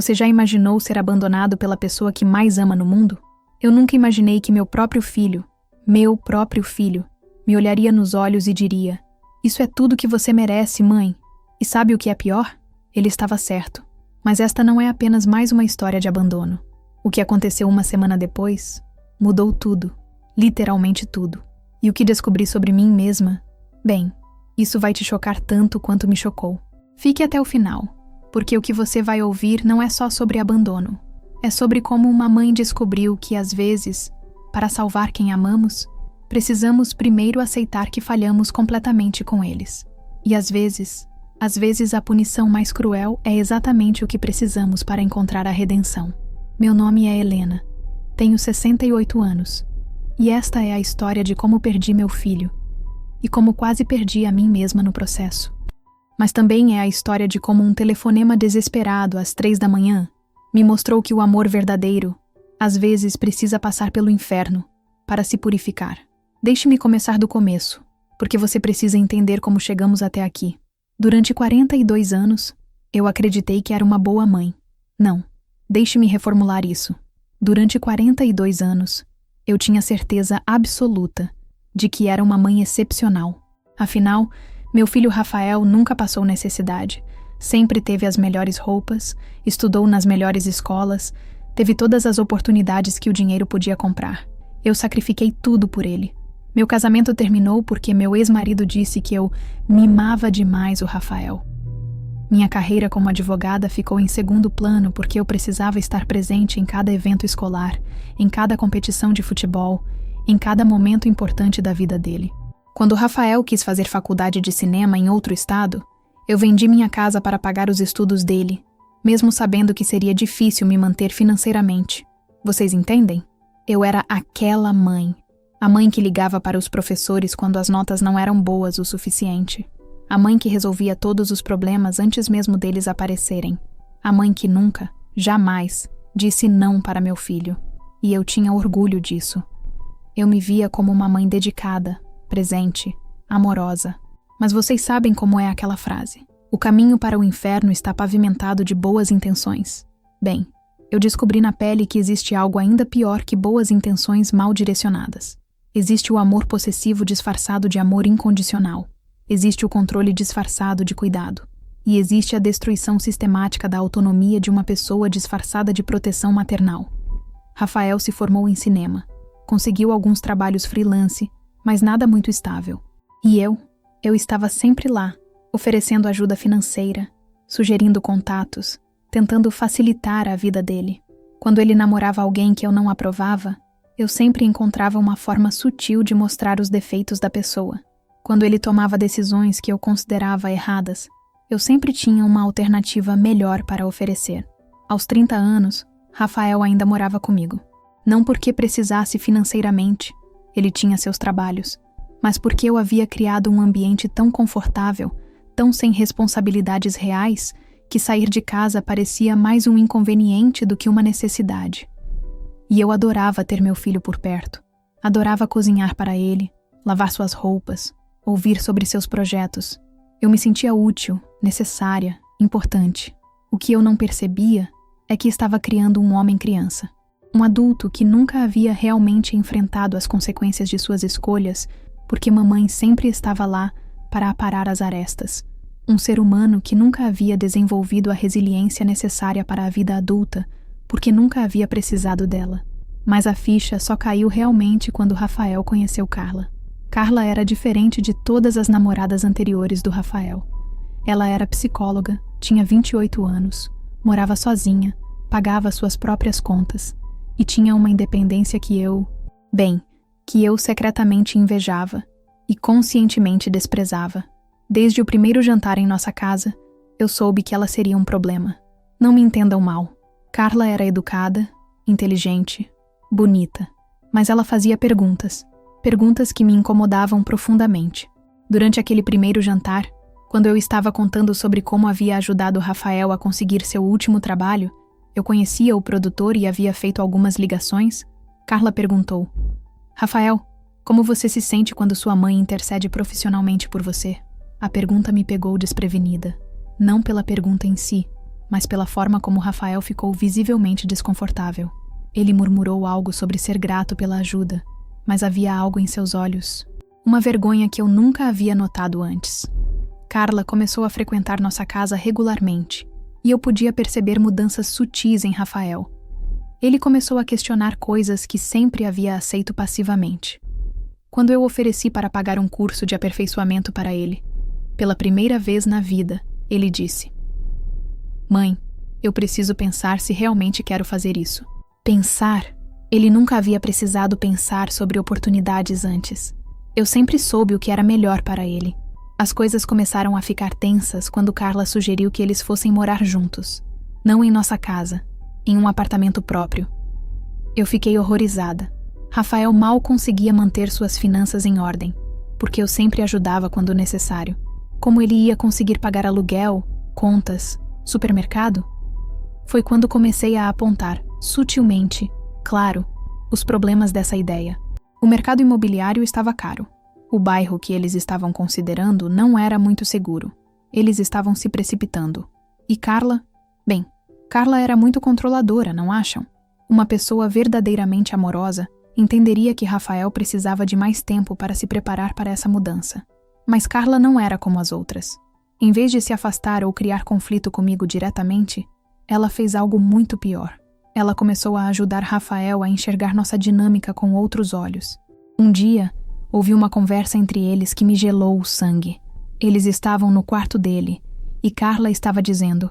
Você já imaginou ser abandonado pela pessoa que mais ama no mundo? Eu nunca imaginei que meu próprio filho, me olharia nos olhos e diria: "Isso é tudo que você merece, mãe." E sabe o que é pior? Ele estava certo. Mas esta não é apenas mais uma história de abandono. O que aconteceu uma semana depois mudou tudo, literalmente tudo. E o que descobri sobre mim mesma? Bem, isso vai te chocar tanto quanto me chocou. Fique até o final, porque o que você vai ouvir não é só sobre abandono. É sobre como uma mãe descobriu que, às vezes, para salvar quem amamos, precisamos primeiro aceitar que falhamos completamente com eles. E às vezes a punição mais cruel é exatamente o que precisamos para encontrar a redenção. Meu nome é Helena. Tenho 68 anos. E esta é a história de como perdi meu filho. E como quase perdi a mim mesma no processo. Mas também é a história de como um telefonema desesperado às 3 da manhã me mostrou que o amor verdadeiro, às vezes, precisa passar pelo inferno para se purificar. Deixe-me começar do começo, porque você precisa entender como chegamos até aqui. Durante 42 anos, eu acreditei que era uma boa mãe. Não, deixe-me reformular isso. Durante 42 anos, eu tinha certeza absoluta de que era uma mãe excepcional. Afinal, meu filho Rafael nunca passou necessidade. Sempre teve as melhores roupas, estudou nas melhores escolas, teve todas as oportunidades que o dinheiro podia comprar. Eu sacrifiquei tudo por ele. Meu casamento terminou porque meu ex-marido disse que eu mimava demais o Rafael. Minha carreira como advogada ficou em segundo plano porque eu precisava estar presente em cada evento escolar, em cada competição de futebol, em cada momento importante da vida dele. Quando o Rafael quis fazer faculdade de cinema em outro estado, eu vendi minha casa para pagar os estudos dele, mesmo sabendo que seria difícil me manter financeiramente. Vocês entendem? Eu era aquela mãe. A mãe que ligava para os professores quando as notas não eram boas o suficiente. A mãe que resolvia todos os problemas antes mesmo deles aparecerem. A mãe que nunca, jamais, disse não para meu filho. E eu tinha orgulho disso. Eu me via como uma mãe dedicada, presente, amorosa. Mas vocês sabem como é aquela frase: o caminho para o inferno está pavimentado de boas intenções. Bem, eu descobri na pele que existe algo ainda pior que boas intenções mal direcionadas. Existe o amor possessivo disfarçado de amor incondicional. Existe o controle disfarçado de cuidado. E existe a destruição sistemática da autonomia de uma pessoa disfarçada de proteção maternal. Rafael se formou em cinema. Conseguiu alguns trabalhos freelance, mas nada muito estável. E eu estava sempre lá, oferecendo ajuda financeira, sugerindo contatos, tentando facilitar a vida dele. Quando ele namorava alguém que eu não aprovava, eu sempre encontrava uma forma sutil de mostrar os defeitos da pessoa. Quando ele tomava decisões que eu considerava erradas, eu sempre tinha uma alternativa melhor para oferecer. Aos 30 anos, Rafael ainda morava comigo. Não porque precisasse financeiramente, ele tinha seus trabalhos, mas porque eu havia criado um ambiente tão confortável, tão sem responsabilidades reais, que sair de casa parecia mais um inconveniente do que uma necessidade. E eu adorava ter meu filho por perto. Adorava cozinhar para ele, lavar suas roupas, ouvir sobre seus projetos. Eu me sentia útil, necessária, importante. O que eu não percebia é que estava criando um homem-criança. Um adulto que nunca havia realmente enfrentado as consequências de suas escolhas, porque mamãe sempre estava lá para aparar as arestas. Um ser humano que nunca havia desenvolvido a resiliência necessária para a vida adulta, porque nunca havia precisado dela. Mas a ficha só caiu realmente quando Rafael conheceu Carla. Carla era diferente de todas as namoradas anteriores do Rafael. Ela era psicóloga, tinha 28 anos, morava sozinha, pagava suas próprias contas e tinha uma independência que eu secretamente invejava e conscientemente desprezava. Desde o primeiro jantar em nossa casa, eu soube que ela seria um problema. Não me entendam mal. Carla era educada, inteligente, bonita, mas ela fazia perguntas que me incomodavam profundamente. Durante aquele primeiro jantar, quando eu estava contando sobre como havia ajudado Rafael a conseguir seu último trabalho, eu conhecia o produtor e havia feito algumas ligações, Carla perguntou: "Rafael, como você se sente quando sua mãe intercede profissionalmente por você?" A pergunta me pegou desprevenida. Não pela pergunta em si, mas pela forma como Rafael ficou visivelmente desconfortável. Ele murmurou algo sobre ser grato pela ajuda, mas havia algo em seus olhos, uma vergonha que eu nunca havia notado antes. Carla começou a frequentar nossa casa regularmente, e eu podia perceber mudanças sutis em Rafael. Ele começou a questionar coisas que sempre havia aceito passivamente. Quando eu ofereci para pagar um curso de aperfeiçoamento para ele, pela primeira vez na vida, ele disse: "Mãe, eu preciso pensar se realmente quero fazer isso." Pensar? Ele nunca havia precisado pensar sobre oportunidades antes. Eu sempre soube o que era melhor para ele. As coisas começaram a ficar tensas quando Carla sugeriu que eles fossem morar juntos. Não em nossa casa, em um apartamento próprio. Eu fiquei horrorizada. Rafael mal conseguia manter suas finanças em ordem, porque eu sempre ajudava quando necessário. Como ele ia conseguir pagar aluguel, contas, supermercado? Foi quando comecei a apontar, sutilmente, claro, os problemas dessa ideia. O mercado imobiliário estava caro. O bairro que eles estavam considerando não era muito seguro. Eles estavam se precipitando. E Carla? Bem, Carla era muito controladora, não acham? Uma pessoa verdadeiramente amorosa entenderia que Rafael precisava de mais tempo para se preparar para essa mudança. Mas Carla não era como as outras. Em vez de se afastar ou criar conflito comigo diretamente, ela fez algo muito pior. Ela começou a ajudar Rafael a enxergar nossa dinâmica com outros olhos. Um dia, ouvi uma conversa entre eles que me gelou o sangue. Eles estavam no quarto dele, e Carla estava dizendo: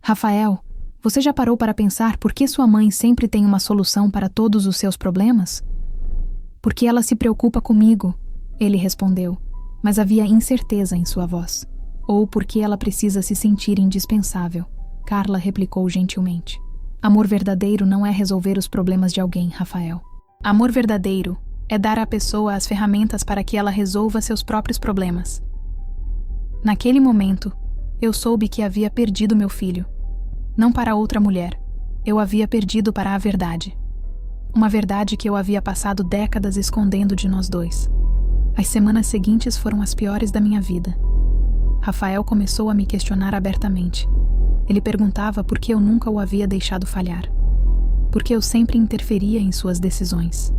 "Rafael, você já parou para pensar por que sua mãe sempre tem uma solução para todos os seus problemas?" "Porque ela se preocupa comigo", ele respondeu, mas havia incerteza em sua voz. "Ou porque ela precisa se sentir indispensável", Carla replicou gentilmente. Amor verdadeiro não é resolver os problemas de alguém, Rafael. Amor verdadeiro é dar à pessoa as ferramentas para que ela resolva seus próprios problemas. Naquele momento, eu soube que havia perdido meu filho. Não para outra mulher. Eu havia perdido para a verdade. Uma verdade que eu havia passado décadas escondendo de nós dois. As semanas seguintes foram as piores da minha vida. Rafael começou a me questionar abertamente. Ele perguntava por que eu nunca o havia deixado falhar. Por que eu sempre interferia em suas decisões.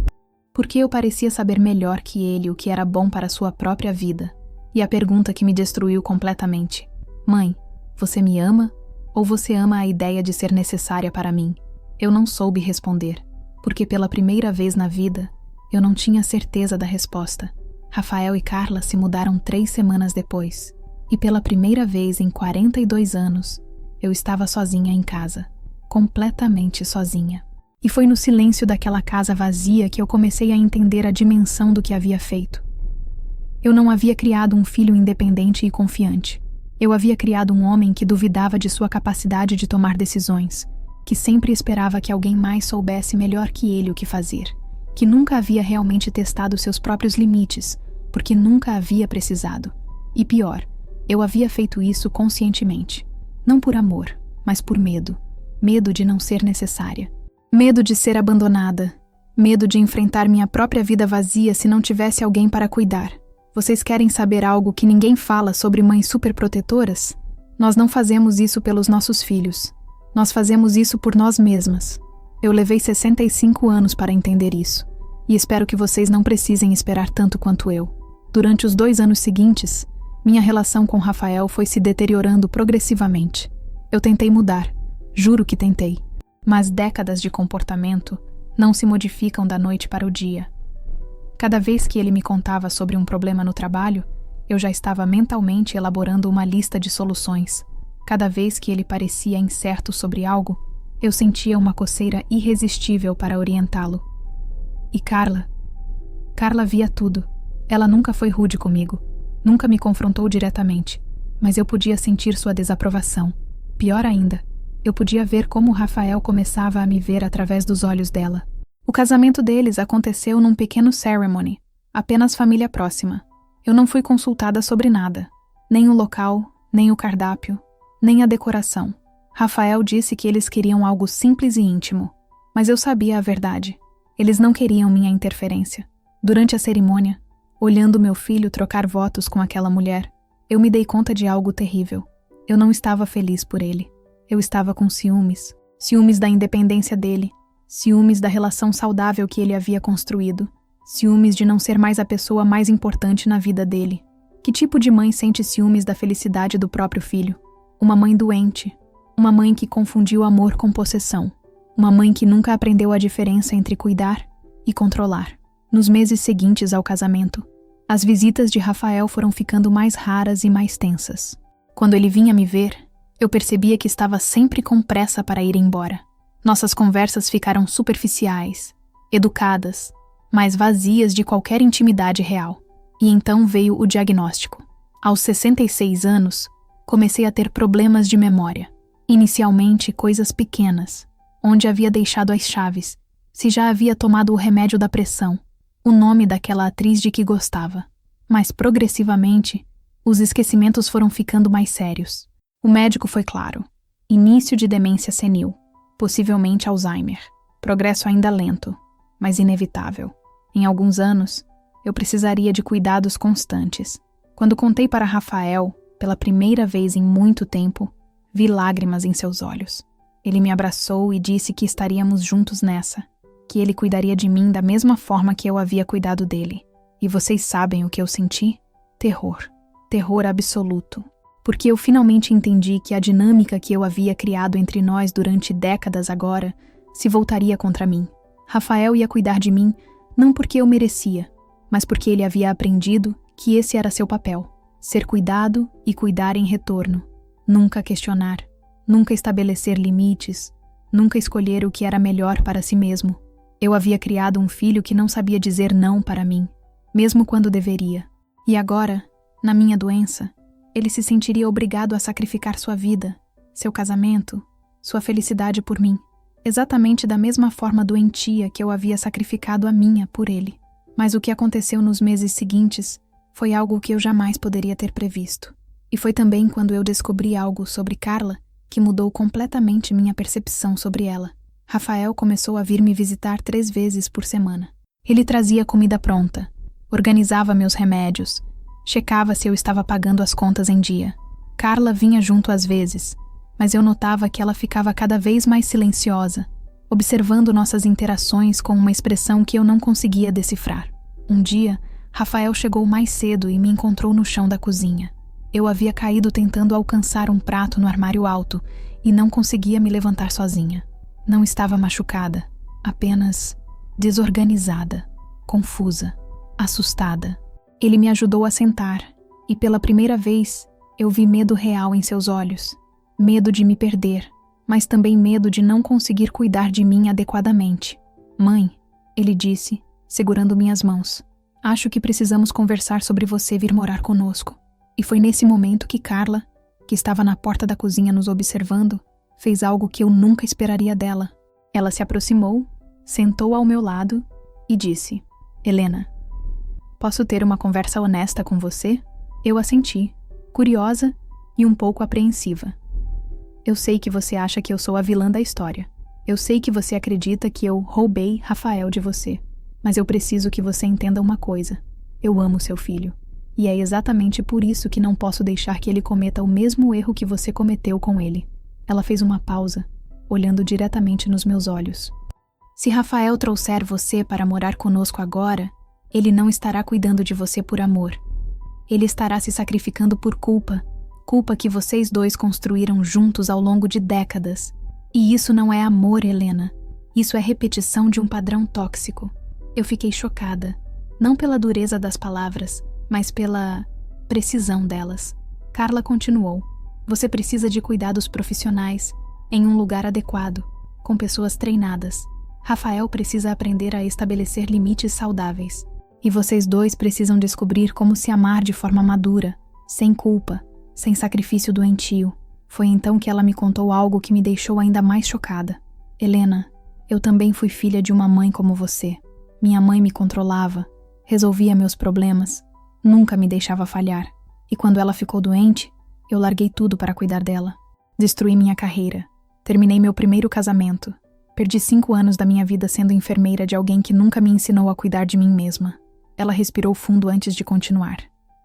Por que eu parecia saber melhor que ele o que era bom para sua própria vida. E a pergunta que me destruiu completamente: "Mãe, você me ama? Ou você ama a ideia de ser necessária para mim?" Eu não soube responder, porque pela primeira vez na vida, eu não tinha certeza da resposta. Rafael e Carla se mudaram 3 semanas depois, e pela primeira vez em 42 anos, eu estava sozinha em casa, completamente sozinha. E foi no silêncio daquela casa vazia que eu comecei a entender a dimensão do que havia feito. Eu não havia criado um filho independente e confiante. Eu havia criado um homem que duvidava de sua capacidade de tomar decisões, que sempre esperava que alguém mais soubesse melhor que ele o que fazer, que nunca havia realmente testado seus próprios limites, porque nunca havia precisado. E pior, eu havia feito isso conscientemente. Não por amor, mas por medo. Medo de não ser necessária. Medo de ser abandonada. Medo de enfrentar minha própria vida vazia se não tivesse alguém para cuidar. Vocês querem saber algo que ninguém fala sobre mães superprotetoras? Nós não fazemos isso pelos nossos filhos. Nós fazemos isso por nós mesmas. Eu levei 65 anos para entender isso. E espero que vocês não precisem esperar tanto quanto eu. Durante os 2 anos seguintes, minha relação com Rafael foi se deteriorando progressivamente. Eu tentei mudar, juro que tentei, mas décadas de comportamento não se modificam da noite para o dia. Cada vez que ele me contava sobre um problema no trabalho, eu já estava mentalmente elaborando uma lista de soluções. Cada vez que ele parecia incerto sobre algo, eu sentia uma coceira irresistível para orientá-lo. E Carla via tudo. Ela nunca foi rude comigo. Nunca me confrontou diretamente, mas eu podia sentir sua desaprovação. Pior ainda, eu podia ver como Rafael começava a me ver através dos olhos dela. O casamento deles aconteceu num pequeno ceremony, apenas família próxima. Eu não fui consultada sobre nada, nem o local, nem o cardápio, nem a decoração. Rafael disse que eles queriam algo simples e íntimo, mas eu sabia a verdade. Eles não queriam minha interferência. Durante a cerimônia, olhando meu filho trocar votos com aquela mulher, eu me dei conta de algo terrível. Eu não estava feliz por ele. Eu estava com ciúmes. Ciúmes da independência dele. Ciúmes da relação saudável que ele havia construído. Ciúmes de não ser mais a pessoa mais importante na vida dele. Que tipo de mãe sente ciúmes da felicidade do próprio filho? Uma mãe doente. Uma mãe que confundiu amor com possessão. Uma mãe que nunca aprendeu a diferença entre cuidar e controlar. Nos meses seguintes ao casamento, as visitas de Rafael foram ficando mais raras e mais tensas. Quando ele vinha me ver, eu percebia que estava sempre com pressa para ir embora. Nossas conversas ficaram superficiais, educadas, mas vazias de qualquer intimidade real. E então veio o diagnóstico. Aos 66 anos, comecei a ter problemas de memória. Inicialmente, coisas pequenas, onde havia deixado as chaves, se já havia tomado o remédio da pressão, o nome daquela atriz de que gostava. Mas progressivamente, os esquecimentos foram ficando mais sérios. O médico foi claro. Início de demência senil, possivelmente Alzheimer. Progresso ainda lento, mas inevitável. Em alguns anos, eu precisaria de cuidados constantes. Quando contei para Rafael, pela primeira vez em muito tempo, vi lágrimas em seus olhos. Ele me abraçou e disse que estaríamos juntos nessa, que ele cuidaria de mim da mesma forma que eu havia cuidado dele. E vocês sabem o que eu senti? Terror. Terror absoluto. Porque eu finalmente entendi que a dinâmica que eu havia criado entre nós durante décadas agora se voltaria contra mim. Rafael ia cuidar de mim não porque eu merecia, mas porque ele havia aprendido que esse era seu papel. Ser cuidado e cuidar em retorno. Nunca questionar, nunca estabelecer limites, nunca escolher o que era melhor para si mesmo. Eu havia criado um filho que não sabia dizer não para mim, mesmo quando deveria. E agora, na minha doença, ele se sentiria obrigado a sacrificar sua vida, seu casamento, sua felicidade por mim, exatamente da mesma forma doentia que eu havia sacrificado a minha por ele. Mas o que aconteceu nos meses seguintes foi algo que eu jamais poderia ter previsto. E foi também quando eu descobri algo sobre Carla que mudou completamente minha percepção sobre ela. Rafael começou a vir me visitar 3 vezes por semana. Ele trazia comida pronta, organizava meus remédios, checava se eu estava pagando as contas em dia. Carla vinha junto às vezes, mas eu notava que ela ficava cada vez mais silenciosa, observando nossas interações com uma expressão que eu não conseguia decifrar. Um dia, Rafael chegou mais cedo e me encontrou no chão da cozinha. Eu havia caído tentando alcançar um prato no armário alto e não conseguia me levantar sozinha. Não estava machucada, apenas desorganizada, confusa, assustada. Ele me ajudou a sentar e pela primeira vez eu vi medo real em seus olhos. Medo de me perder, mas também medo de não conseguir cuidar de mim adequadamente. Mãe, ele disse, segurando minhas mãos, acho que precisamos conversar sobre você vir morar conosco. E foi nesse momento que Carla, que estava na porta da cozinha nos observando, fez algo que eu nunca esperaria dela. Ela se aproximou, sentou ao meu lado e disse, Helena, posso ter uma conversa honesta com você? Eu assenti, curiosa e um pouco apreensiva. Eu sei que você acha que eu sou a vilã da história. Eu sei que você acredita que eu roubei Rafael de você. Mas eu preciso que você entenda uma coisa. Eu amo seu filho. E é exatamente por isso que não posso deixar que ele cometa o mesmo erro que você cometeu com ele. Ela fez uma pausa, olhando diretamente nos meus olhos. Se Rafael trouxer você para morar conosco agora, ele não estará cuidando de você por amor. Ele estará se sacrificando por culpa. Culpa que vocês dois construíram juntos ao longo de décadas. E isso não é amor, Helena. Isso é repetição de um padrão tóxico. Eu fiquei chocada, não pela dureza das palavras, mas pela precisão delas. Carla continuou. Você precisa de cuidados profissionais, em um lugar adequado, com pessoas treinadas. Rafael precisa aprender a estabelecer limites saudáveis. E vocês dois precisam descobrir como se amar de forma madura, sem culpa, sem sacrifício doentio. Foi então que ela me contou algo que me deixou ainda mais chocada. Helena, eu também fui filha de uma mãe como você. Minha mãe me controlava, resolvia meus problemas, nunca me deixava falhar. E quando ela ficou doente, eu larguei tudo para cuidar dela. Destruí minha carreira. Terminei meu primeiro casamento. Perdi 5 anos da minha vida sendo enfermeira de alguém que nunca me ensinou a cuidar de mim mesma. Ela respirou fundo antes de continuar.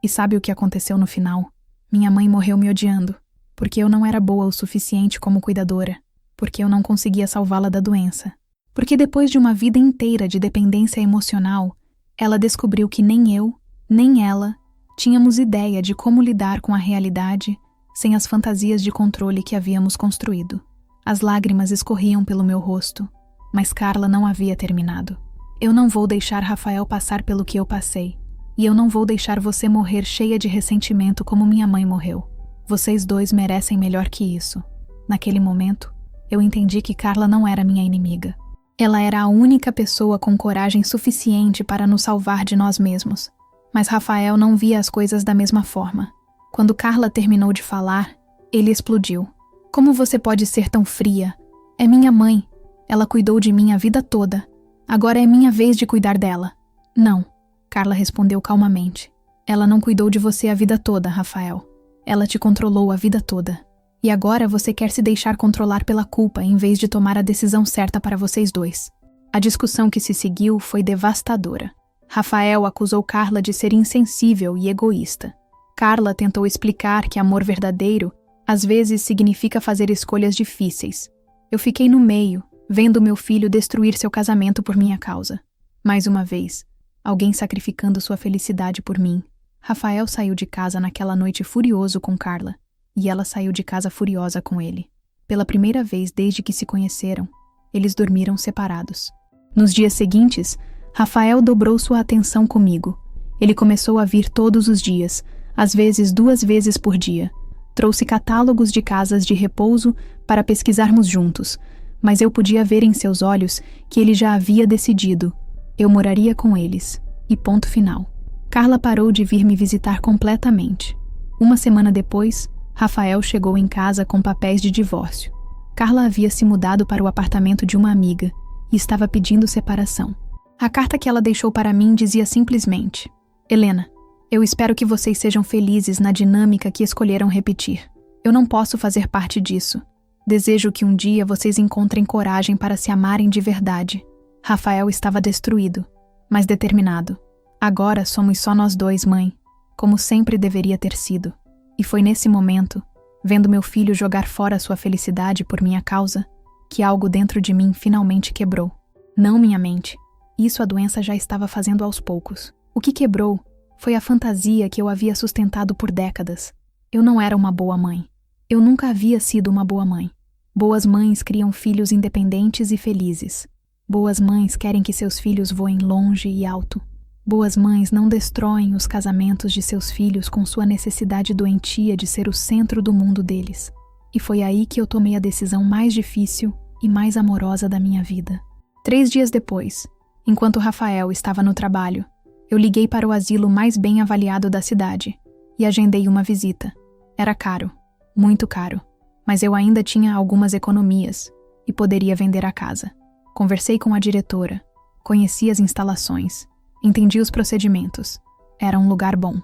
E sabe o que aconteceu no final? Minha mãe morreu me odiando. porque eu não era boa o suficiente como cuidadora, porque eu não conseguia salvá-la da doença, porque depois de uma vida inteira de dependência emocional, ela descobriu que nem eu, nem ela, tínhamos ideia de como lidar com a realidade sem as fantasias de controle que havíamos construído. As lágrimas escorriam pelo meu rosto, mas Carla não havia terminado. Eu não vou deixar Rafael passar pelo que eu passei, e eu não vou deixar você morrer cheia de ressentimento como minha mãe morreu. Vocês dois merecem melhor que isso. Naquele momento, eu entendi que Carla não era minha inimiga. Ela era a única pessoa com coragem suficiente para nos salvar de nós mesmos. Mas Rafael não via as coisas da mesma forma. Quando Carla terminou de falar, ele explodiu. Como você pode ser tão fria? É minha mãe. Ela cuidou de mim a vida toda. Agora é minha vez de cuidar dela. Não, Carla respondeu calmamente. Ela não cuidou de você a vida toda, Rafael. Ela te controlou a vida toda. E agora você quer se deixar controlar pela culpa em vez de tomar a decisão certa para vocês dois. A discussão que se seguiu foi devastadora. Rafael acusou Carla de ser insensível e egoísta. Carla tentou explicar que amor verdadeiro às vezes significa fazer escolhas difíceis. Eu fiquei no meio, vendo meu filho destruir seu casamento por minha causa. Mais uma vez, alguém sacrificando sua felicidade por mim. Rafael saiu de casa naquela noite furioso com Carla, e ela saiu de casa furiosa com ele. Pela primeira vez desde que se conheceram, eles dormiram separados. Nos dias seguintes, Rafael dobrou sua atenção comigo. Ele começou a vir todos os dias, às vezes 2 vezes por dia. Trouxe catálogos de casas de repouso para pesquisarmos juntos, mas eu podia ver em seus olhos que ele já havia decidido. Eu moraria com eles. E ponto final. Carla parou de vir me visitar completamente. Uma semana depois, Rafael chegou em casa com papéis de divórcio. Carla havia se mudado para o apartamento de uma amiga e estava pedindo separação. A carta que ela deixou para mim dizia simplesmente: Helena, eu espero que vocês sejam felizes na dinâmica que escolheram repetir. Eu não posso fazer parte disso. Desejo que um dia vocês encontrem coragem para se amarem de verdade. Rafael estava destruído, mas determinado. Agora somos só nós dois, mãe, como sempre deveria ter sido. E foi nesse momento, vendo meu filho jogar fora sua felicidade por minha causa, que algo dentro de mim finalmente quebrou. Não minha mente. Isso a doença já estava fazendo aos poucos. O que quebrou foi a fantasia que eu havia sustentado por décadas. Eu não era uma boa mãe. Eu nunca havia sido uma boa mãe. Boas mães criam filhos independentes e felizes. Boas mães querem que seus filhos voem longe e alto. Boas mães não destroem os casamentos de seus filhos com sua necessidade doentia de ser o centro do mundo deles. E foi aí que eu tomei a decisão mais difícil e mais amorosa da minha vida. 3 dias depois, enquanto Rafael estava no trabalho, eu liguei para o asilo mais bem avaliado da cidade e agendei uma visita. Era caro, muito caro, mas eu ainda tinha algumas economias e poderia vender a casa. Conversei com a diretora, conheci as instalações, entendi os procedimentos. Era um lugar bom,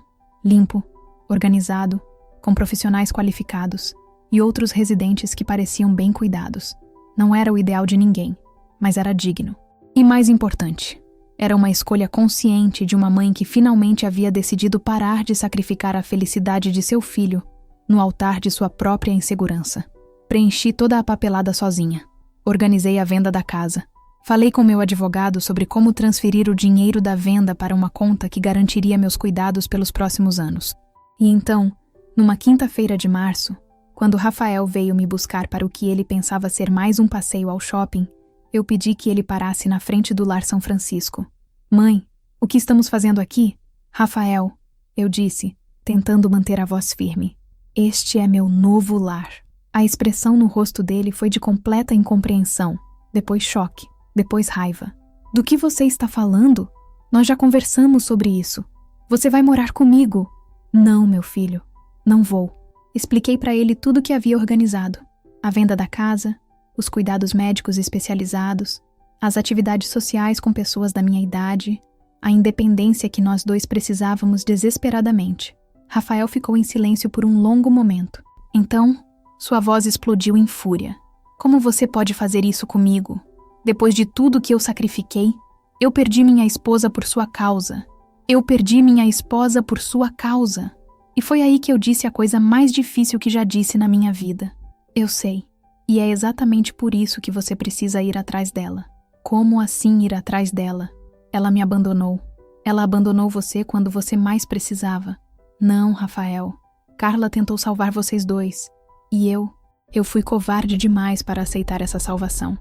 limpo, organizado, com profissionais qualificados e outros residentes que pareciam bem cuidados. Não era o ideal de ninguém, mas era digno. E mais importante, era uma escolha consciente de uma mãe que finalmente havia decidido parar de sacrificar a felicidade de seu filho no altar de sua própria insegurança. Preenchi toda a papelada sozinha. Organizei a venda da casa. Falei com meu advogado sobre como transferir o dinheiro da venda para uma conta que garantiria meus cuidados pelos próximos anos. E então, numa quinta-feira de março, quando Rafael veio me buscar para o que ele pensava ser mais um passeio ao shopping, eu pedi que ele parasse na frente do Lar São Francisco. Mãe, o que estamos fazendo aqui? Rafael, eu disse, tentando manter a voz firme. Este é meu novo lar. A expressão no rosto dele foi de completa incompreensão, depois choque, depois raiva. Do que você está falando? Nós já conversamos sobre isso. Você vai morar comigo. Não, meu filho, não vou. Expliquei para ele tudo o que havia organizado. A venda da casa, os cuidados médicos especializados, as atividades sociais com pessoas da minha idade, a independência que nós dois precisávamos desesperadamente. Rafael ficou em silêncio por um longo momento. Então, sua voz explodiu em fúria. Como você pode fazer isso comigo? Depois de tudo que eu sacrifiquei, eu perdi minha esposa por sua causa. Eu perdi minha esposa por sua causa. E foi aí que eu disse a coisa mais difícil que já disse na minha vida. Eu sei. E é exatamente por isso que você precisa ir atrás dela. Como assim ir atrás dela? Ela me abandonou. Ela abandonou você quando você mais precisava. Não, Rafael. Carla tentou salvar vocês dois. E eu fui covarde demais para aceitar essa salvação.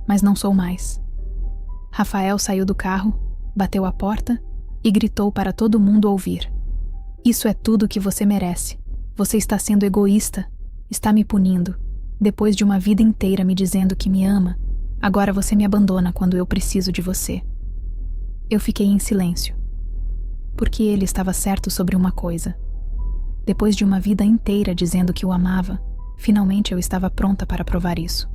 Mas não sou mais. Rafael saiu do carro, bateu a porta e gritou para todo mundo ouvir. Isso é tudo que você merece. Você está sendo egoísta, está me punindo. Depois de uma vida inteira me dizendo que me ama, agora você me abandona quando eu preciso de você. Eu fiquei em silêncio, porque ele estava certo sobre uma coisa. Depois de uma vida inteira dizendo que o amava, finalmente eu estava pronta para provar isso.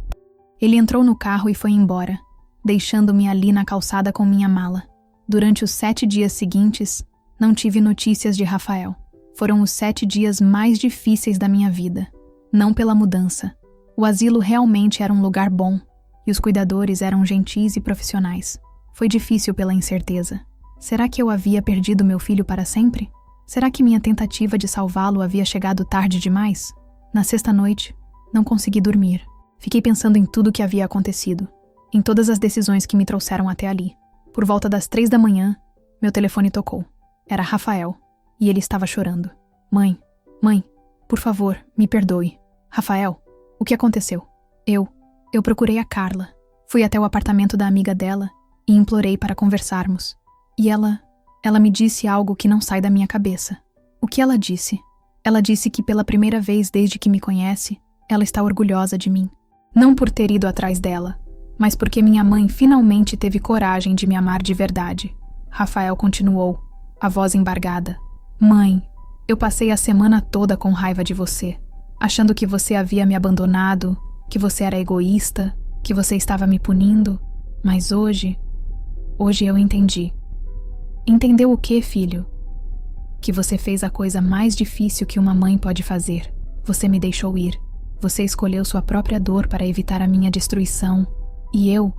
Ele entrou no carro e foi embora, deixando-me ali na calçada com minha mala. Durante os 7 dias seguintes, não tive notícias de Rafael. Foram os 7 dias mais difíceis da minha vida. Não pela mudança. O asilo realmente era um lugar bom, e os cuidadores eram gentis e profissionais. Foi difícil pela incerteza. Será que eu havia perdido meu filho para sempre? Será que minha tentativa de salvá-lo havia chegado tarde demais? Na sexta noite, não consegui dormir. Fiquei pensando em tudo o que havia acontecido, em todas as decisões que me trouxeram até ali. Por volta das 3 da manhã, meu telefone tocou. Era Rafael, e ele estava chorando. Mãe, por favor, me perdoe. Rafael, o que aconteceu? Eu procurei a Carla. Fui até o apartamento da amiga dela e implorei para conversarmos. E ela me disse algo que não sai da minha cabeça. O que ela disse? Ela disse que pela primeira vez desde que me conhece, ela está orgulhosa de mim. Não por ter ido atrás dela, mas porque minha mãe finalmente teve coragem de me amar de verdade. Rafael continuou, a voz embargada. Mãe, eu passei a semana toda com raiva de você, achando que você havia me abandonado, que você era egoísta, que você estava me punindo, mas hoje eu entendi. Entendeu o quê, filho? Que você fez a coisa mais difícil que uma mãe pode fazer. Você me deixou ir. Você escolheu sua própria dor para evitar a minha destruição. E eu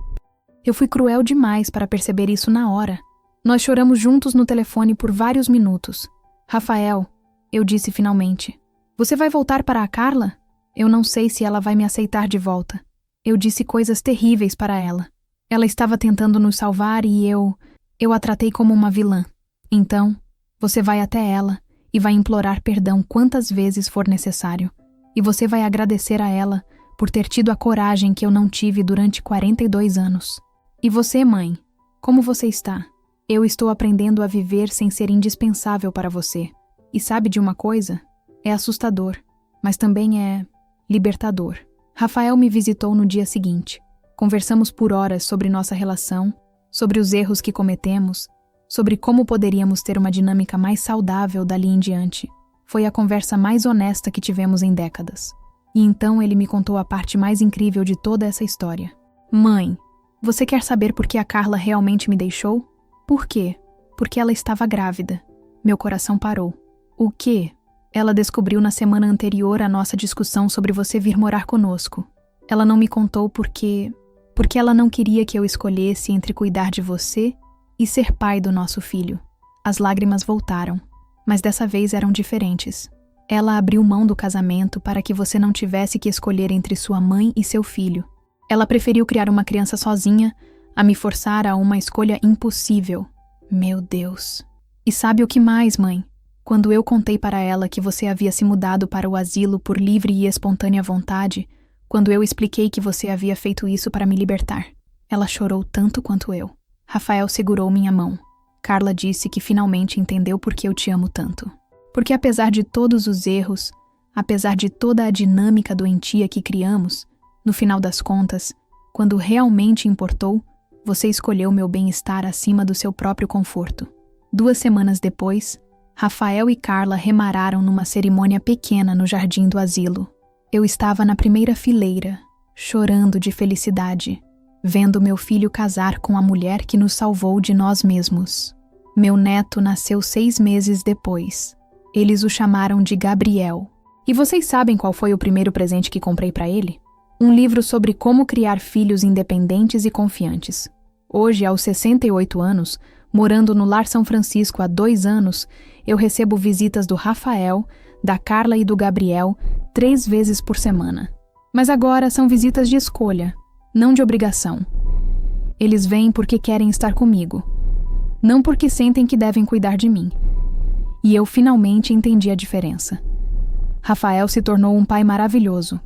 fui cruel demais para perceber isso na hora. Nós choramos juntos no telefone por vários minutos. Rafael, eu disse finalmente. Você vai voltar para a Carla? Eu não sei se ela vai me aceitar de volta. Eu disse coisas terríveis para ela. Ela estava tentando nos salvar e eu a tratei como uma vilã. Então, você vai até ela e vai implorar perdão quantas vezes for necessário. E você vai agradecer a ela por ter tido a coragem que eu não tive durante 42 anos. E você, mãe, como você está? Eu estou aprendendo a viver sem ser indispensável para você. E sabe de uma coisa? É assustador, mas também é libertador. Rafael me visitou no dia seguinte. Conversamos por horas sobre nossa relação, sobre os erros que cometemos, sobre como poderíamos ter uma dinâmica mais saudável dali em diante. Foi a conversa mais honesta que tivemos em décadas. E então ele me contou a parte mais incrível de toda essa história. Mãe, você quer saber por que a Carla realmente me deixou? Por quê? Porque ela estava grávida. Meu coração parou. O quê? Ela descobriu na semana anterior à nossa discussão sobre você vir morar conosco. Ela não me contou porque ela não queria que eu escolhesse entre cuidar de você e ser pai do nosso filho. As lágrimas voltaram, mas dessa vez eram diferentes. Ela abriu mão do casamento para que você não tivesse que escolher entre sua mãe e seu filho. Ela preferiu criar uma criança sozinha a me forçar a uma escolha impossível. Meu Deus. E sabe o que mais, mãe? Quando eu contei para ela que você havia se mudado para o asilo por livre e espontânea vontade, quando eu expliquei que você havia feito isso para me libertar, ela chorou tanto quanto eu. Rafael segurou minha mão. Carla disse que finalmente entendeu por que eu te amo tanto. Porque apesar de todos os erros, apesar de toda a dinâmica doentia que criamos, no final das contas, quando realmente importou, você escolheu meu bem-estar acima do seu próprio conforto. 2 semanas depois, Rafael e Carla remararam numa cerimônia pequena no jardim do asilo. Eu estava na primeira fileira, chorando de felicidade, vendo meu filho casar com a mulher que nos salvou de nós mesmos. Meu neto nasceu 6 meses depois. Eles o chamaram de Gabriel. E vocês sabem qual foi o primeiro presente que comprei para ele? Um livro sobre como criar filhos independentes e confiantes. Hoje, aos 68 anos, Morando no Lar São Francisco há 2 anos, eu recebo visitas do Rafael, da Carla e do Gabriel 3 vezes por semana. Mas agora são visitas de escolha, não de obrigação. Eles vêm porque querem estar comigo, não porque sentem que devem cuidar de mim. E eu finalmente entendi a diferença. Rafael se tornou um pai maravilhoso.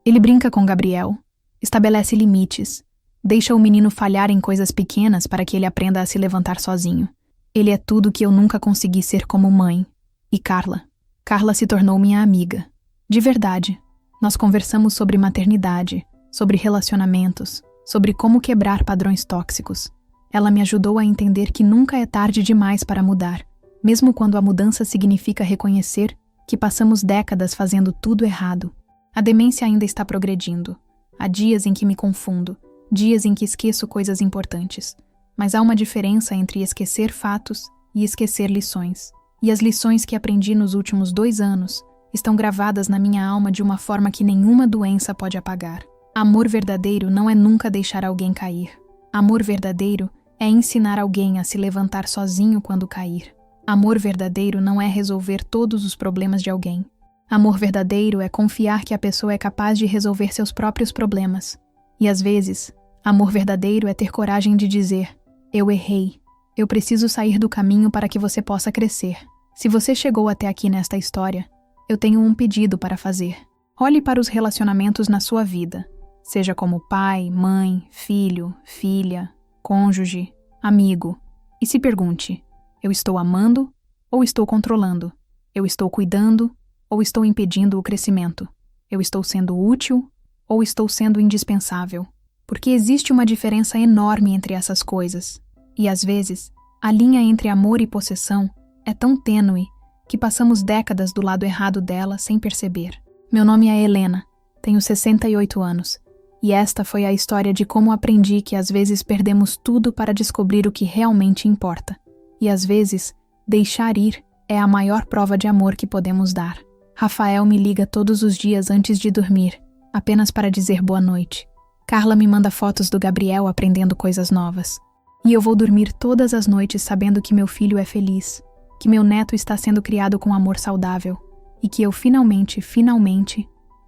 Ele brinca com Gabriel, estabelece limites, deixa o menino falhar em coisas pequenas para que ele aprenda a se levantar sozinho. Ele é tudo que eu nunca consegui ser como mãe. E Carla? Carla se tornou minha amiga. De verdade. Nós conversamos sobre maternidade, sobre relacionamentos, sobre como quebrar padrões tóxicos. Ela me ajudou a entender que nunca é tarde demais para mudar, mesmo quando a mudança significa reconhecer que passamos décadas fazendo tudo errado. A demência ainda está progredindo. Há dias em que me confundo, dias em que esqueço coisas importantes. Mas há uma diferença entre esquecer fatos e esquecer lições. E as lições que aprendi nos últimos 2 anos estão gravadas na minha alma de uma forma que nenhuma doença pode apagar. Amor verdadeiro não é nunca deixar alguém cair. Amor verdadeiro é ensinar alguém a se levantar sozinho quando cair. Amor verdadeiro não é resolver todos os problemas de alguém. Amor verdadeiro é confiar que a pessoa é capaz de resolver seus próprios problemas. E às vezes, amor verdadeiro é ter coragem de dizer: eu errei. Eu preciso sair do caminho para que você possa crescer. Se você chegou até aqui nesta história, eu tenho um pedido para fazer. Olhe para os relacionamentos na sua vida, seja como pai, mãe, filho, filha, cônjuge, amigo, e se pergunte: eu estou amando ou estou controlando? Eu estou cuidando ou estou impedindo o crescimento? Eu estou sendo útil ou estou sendo indispensável? Porque existe uma diferença enorme entre essas coisas, e às vezes, a linha entre amor e possessão é tão tênue que passamos décadas do lado errado dela sem perceber. Meu nome é Helena, tenho 68 anos, e esta foi a história de como aprendi que às vezes perdemos tudo para descobrir o que realmente importa. E às vezes, deixar ir é a maior prova de amor que podemos dar. Rafael me liga todos os dias antes de dormir, apenas para dizer boa noite. Carla me manda fotos do Gabriel aprendendo coisas novas. E eu vou dormir todas as noites sabendo que meu filho é feliz, que meu neto está sendo criado com amor saudável e que eu finalmente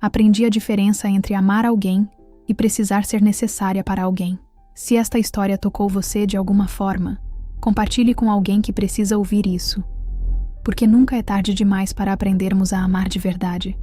aprendi a diferença entre amar alguém e precisar ser necessária para alguém. Se esta história tocou você de alguma forma, compartilhe com alguém que precisa ouvir isso. Porque nunca é tarde demais para aprendermos a amar de verdade.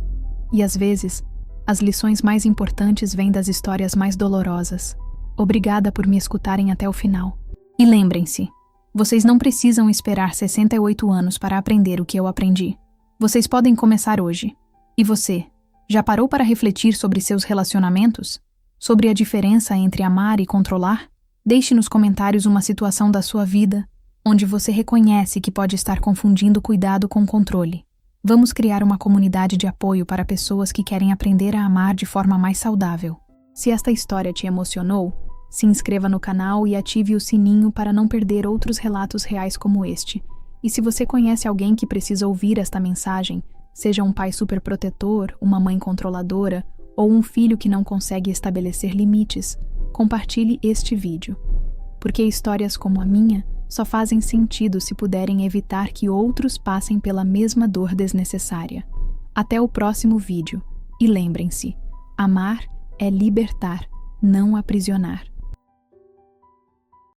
E às vezes, as lições mais importantes vêm das histórias mais dolorosas. Obrigada por me escutarem até o final. E lembrem-se, vocês não precisam esperar 68 anos para aprender o que eu aprendi. Vocês podem começar hoje. E você, já parou para refletir sobre seus relacionamentos? Sobre a diferença entre amar e controlar? Deixe nos comentários uma situação da sua vida onde você reconhece que pode estar confundindo cuidado com controle. Vamos criar uma comunidade de apoio para pessoas que querem aprender a amar de forma mais saudável. Se esta história te emocionou, se inscreva no canal e ative o sininho para não perder outros relatos reais como este. E se você conhece alguém que precisa ouvir esta mensagem, seja um pai superprotetor, uma mãe controladora ou um filho que não consegue estabelecer limites, compartilhe este vídeo. Porque histórias como a minha só fazem sentido se puderem evitar que outros passem pela mesma dor desnecessária. Até o próximo vídeo. E lembrem-se, amar é libertar, não aprisionar.